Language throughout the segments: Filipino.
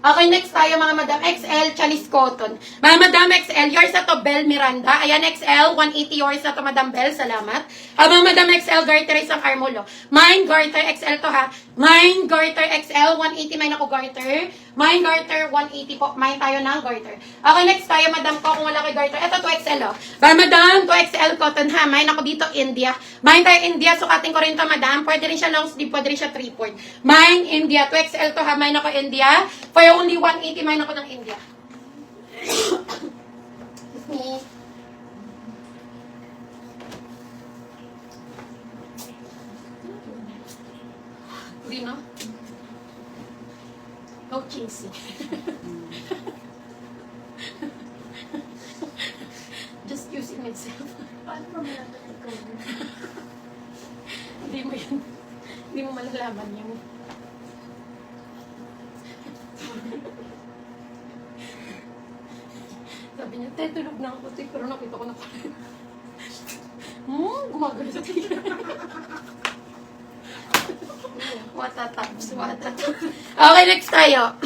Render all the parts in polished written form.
Okay, next tayo mga madam. XL, Chalis Cotton. Mga madam, XL, yours na to, Bel Miranda. Ayan, XL, 180 yours na to, Madam Bel. Salamat. Mga madam, XL, garter isang armolo. Mine, garter, XL to ha. Mine, garter, XL, 180. Mine ako, garter. Mine, garter, 180 po. Mine tayo ng garter. Okay, next tayo, madam ko, kung wala kay garter. Ito, 2XL, oh. Mga madam, 2XL cotton ha. Mine ako dito, India. Mine tayo, India. Sukatin ko rin to, madam. Pwede rin siya long sleeve, pwede rin siya 3/4. Mine, India. 2XL to ha. Mine ako, India. For only 180, mine ako ng India. Excuse me. Hindi, no? No chasing. Just using myself. Paano pa malapit ikaw? Hindi mo yun. Hindi mo malalaman yun. Sabi niya, te, tulog na ako, te, pero nakita ko na pala. Gumagano sa tigil. Watataps. Okay, next tayo.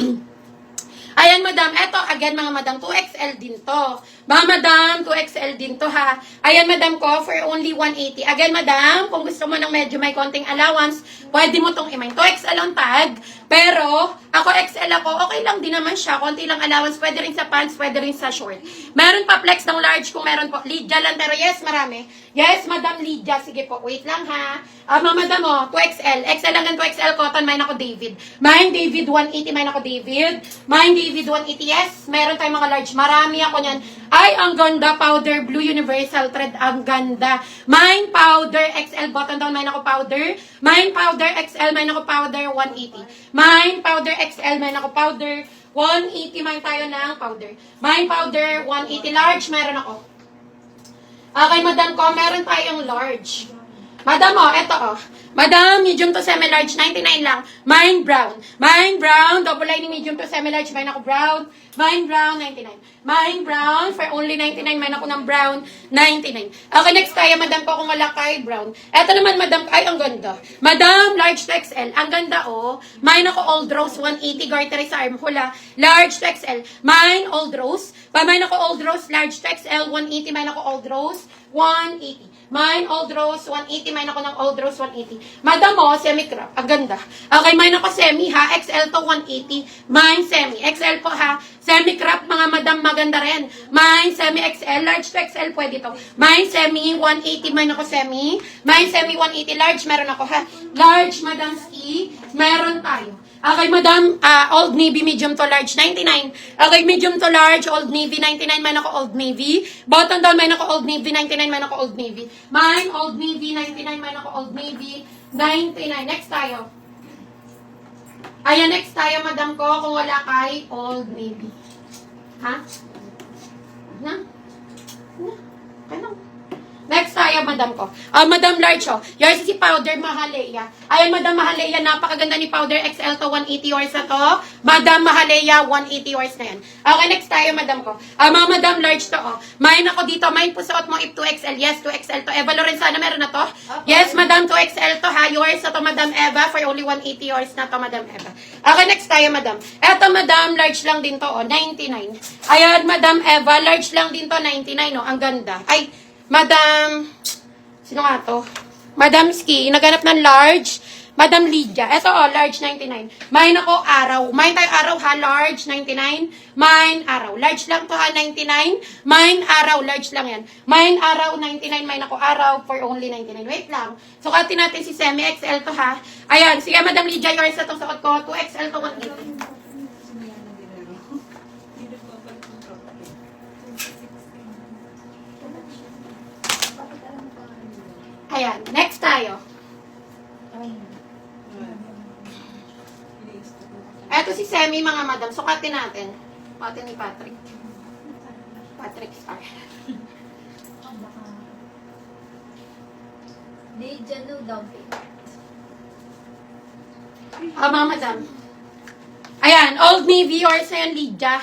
Ayan, madam. Eto, again, mga madam, 2XL din to. Mga madam, 2XL din to, ha. Ayan, madam ko, for only 180. Again, madam, kung gusto mo ng medyo may konting allowance, pwede mo tong imain. 2XL ang tag, pero, ako XL ako, okay lang din naman siya. Konti lang allowance, pwede rin sa pants, pwede rin sa short. Meron pa flex ng large kung meron po. Lydia lang, pero yes, marami. Yes, madam Lydia. Sige po, wait lang, ha. Mga madam, 2XL. XL hanggang 2XL cotton, mine ako David. Mine David 180, mine ako David. Mine David 180, yes. Meron tayong mga large. Marami ako niyan. Ay, ang ganda. Powder blue universal thread. Ang ganda. Mine powder XL button down. Mine ako powder. Mine powder XL. Mine ako powder 180. Mine powder XL. Mine ako powder 180. Mine tayo ng powder. Mine powder 180 large. Meron ako. Okay, madam ko. Meron tayong large. Madam, eto, Madam, medium to semi-large, 99 lang. Mine brown. Mine brown, double lining medium to semi-large. Mine ako brown. Mine brown, 99. Mine brown, for only 99. Mine ako ng brown, 99. Okay, next tayo, madam ko, kung wala kay brown. Eto naman, madam, ay, ang ganda. Madam, large to XL. Ang ganda, Mine ako old rose, 180. Garter sa arm hula. Large to XL. Mine, old rose. Mine ako old rose, large to XL, 180. Mine ako old rose, 180. Mine, old rose, 180. Mine ako ng old rose, 180. Madam semi-crop. Ang ganda. Okay, mine ako semi, ha. XL to 180. Mine, semi. XL po, ha. Semi-crop, mga madam, maganda rin. Mine, semi-XL. Large to XL, pwede to. Mine, semi, 180. Mine ako semi. Mine, semi, 180. Large, meron ako, ha. Large, madam ski. Meron tayo. Okay, madam, Old Navy, medium to large, 99. Okay, medium to large, Old Navy, 99. Mine ako Old Navy. Bottom down, mine ako Old Navy, 99. Mine ako Old Navy. Mine, Old Navy, 99. Mine ako Old Navy, 99. Next tayo. Ayan, next tayo, madam ko, kung wala kay Old Navy. Ha? Na? Kaya next tayo, madam ko. Madam large, yours si powder Mahaleya. Ayan, madam Mahaleya, napakaganda ni powder XL to 180 yours na to. Madam Mahaleya, 180 yours na yan. Okay, next tayo, madam ko. Mga madam large to, Mine ako dito. Mine po suot mo if 2XL. Yes, 2XL to. Eva Lorenzana, meron na to? Okay. Yes, madam, 2XL to, ha. Yours na to, madam Eva, for only 180 yours na to, madam Eva. Okay, next tayo, madam. Eto, madam, large lang din to, 99. Ayan, madam Eva, large lang din to, 99, Ang ganda. Ay, madam, sino nga to? Madam Ski, naganap ng large. Madam Lydia, eto large 99. Mine ako araw. Mine tayo araw ha, large 99. Mine araw. Large lang to ha, 99. Mine araw, large lang yan. Mine araw, 99. Mine ako araw for only 99. Wait lang. Sukatin natin si Semi XL to ha. Ayan, sige Madam Lydia, yours na itong sukat ko. 2XL to 180. Ayan, next tayo. Eto si Semi, mga madam. Sukatin natin. Sukatin ni Patrick. Patrick Star. Lydia, no down payment. Mga madam. Ayan, Old Navy, yours na yan, Lydia.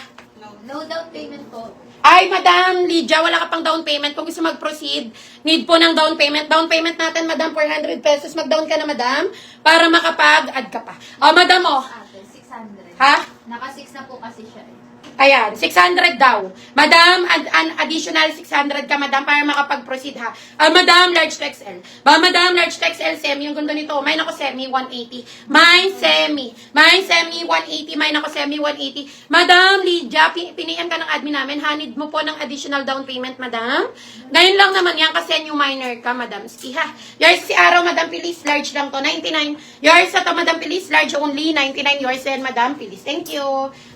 No down payment po. Ay, Madam Lydia, wala ka pang down payment. Kung gusto mag-proceed, need po ng down payment. Down payment natin, Madam, 400 pesos. Mag-down ka na, Madam, para makapag-add ka pa. O, Madam, o. Ate, 600. Ha? Naka-6 na po kasi siya eh. Ayan, 600 daw. Madam, an additional 600 ka, Madam, para makapag-proceed, ha? Madam, large to XL. Madam, large to XL, semi. Yung gundo nito, may nako semi, 180. May semi. May semi, 180. May nako semi, 180. Madam, Lydia, pinian ka ng admin namin. Hanid mo po ng additional down payment, Madam. Ngayon lang naman yan, kasi new minor ka, Madam. Sige, ha? Yours si Araw, Madam, please. Large lang to, 99. Yours sa to, Madam, please. Large only, 99. Yours and Madam, please. Thank you.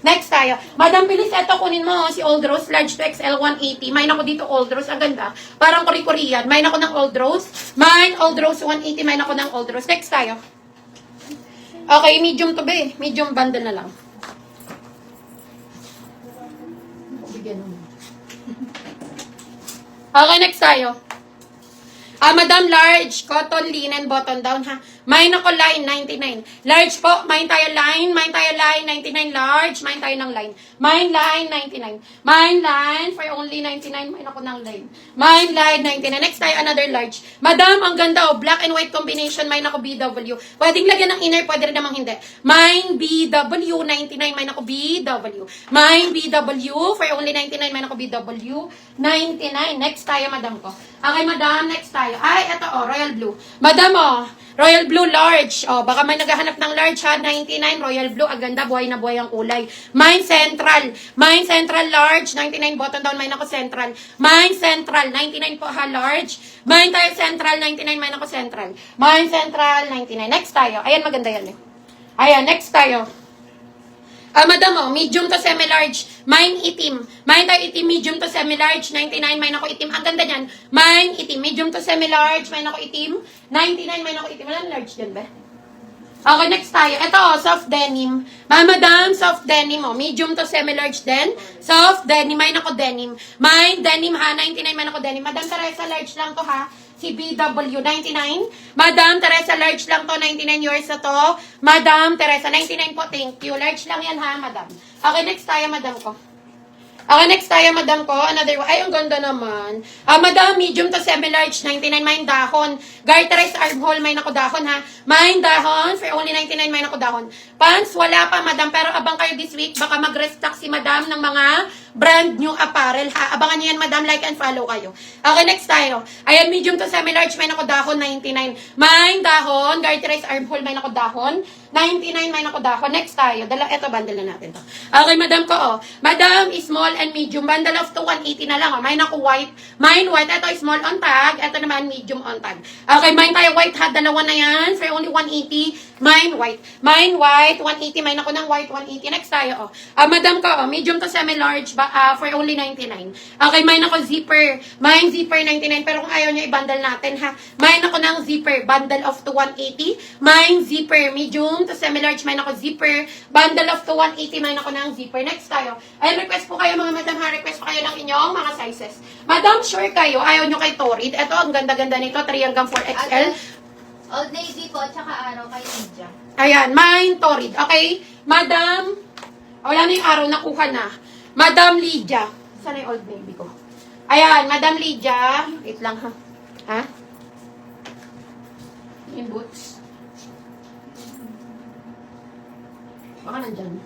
Next tayo. Madam, bilis, eto kunin mo, si Old Rose, large to XL, 180. Mine ako dito, Old Rose, ang ganda. Parang Korean. Mine ako ng Old Rose. Mine, Old Rose, 180. Mine ako ng Old Rose. Next tayo. Okay, medium to be. Medium bundle na lang. Bigyan mo. Okay, next tayo. Madam, large, cotton, linen, button down, ha? Mine ako line, 99. Large po, mine tayo line, 99, large, mine tayo ng line. Mine line, 99. Mine line, for only 99, mine ako ng line. Mine line, 99. Next tayo, another large. Madam, ang ganda, oh, black and white combination, mine ako BW. Pwedeng lagyan ng inner, pwede rin namang hindi. Mine BW, 99, mine ako BW. Mine BW, for only 99, mine ako BW, 99. Next tayo, madam ko. Okay, madam, next tayo. Ay, eto, oh, royal blue. Madam, oh, royal blue large. Oh, baka may naghahanap ng large, ha? 99, royal blue. Aganda, buhay na buhay ang kulay. Mine central. Mine central large. 99, button down. Mine ako central. Mine central. 99 po, ha? Large. Mine tayo central. 99, mine ako central. Mine central. 99. Next tayo. Ayan, maganda yan, eh. Ayan, next tayo. Madam, oh, medium to semi-large. Mine itim. Mine tayo itim, medium to semi-large. 99, mine ako itim. Ang ganda niyan. Mine itim, medium to semi-large. Mine ako itim. 99, mine ako itim. Walang large dyan ba? Okay, next tayo. Ito, oh, soft denim. Madam, soft denim, oh. Medium to semi-large din. Soft denim. Mine ako denim. Mine denim, ha? 99, mine ako denim. Madam Teresa, large lang to, ha? Si BW, 99. Madam Teresa, large lang to, 99 yours na to. Madam Teresa, 99 po, thank you. Large lang yan, ha, madam. Okay, next tayo, madam ko. Okay, next tayo, madam ko. Another one. Ay, ang ganda naman. Madam, medium to semi-large, 99. Mine dahon. Garterized armhole, mine ako dahon, ha. Mine dahon, for only 99, mine ako dahon. Pants, wala pa, madam. Pero abang kayo this week, baka mag-restock si madam ng mga brand new apparel, ha. Abangan niyo yan, madam. Like and follow kayo. Okay, next tayo. Ayan, medium to semi-large, mine ako dahon, 99. Mine dahon. Garterized armhole, mine ako dahon. 99, mine ako dahon. Next tayo. Eto, bundle na natin to. Okay, madam ko, oh. Madam, small and medium. Bundle of 280 na lang, oh. Mine ako white. Mine white. Ito, small on tag. Ito naman, medium on tag. Okay, mine tayo white, ha. Dalawa na yan. For only 180. Mine white. Mine white. 180. Mine ako ng white. 180. Next tayo, oh. Madam ko, oh. Medium to semi-large. For only 99. Okay, mine ako zipper. Mine zipper, 99. Pero kung ayaw nyo, i-bundle natin, ha. Mine ako ng zipper. Bundle of 180. Mine zipper. Medium to semi-large. Mine ako zipper. Bundle of 180. Mine ako ng zipper. Next tayo. Ay, request po kayo, mga madam, ha. Request po kayo ng inyong mga sizes. Madam, sure kayo. Ayaw nyo kay Torrid. Ito, ang ganda-ganda nito. 3 hanggang 4XL. Old Navy po, tsaka araw kay Lydia. Ayan, mine Torrid. Okay? Madam, wala na yung araw, nakuha na. Madam Lydia. Saan na yung Old Navy ko? Ayan, Madam Lydia. Wait lang, ha? Ha? Yung boots. Baka nandyan.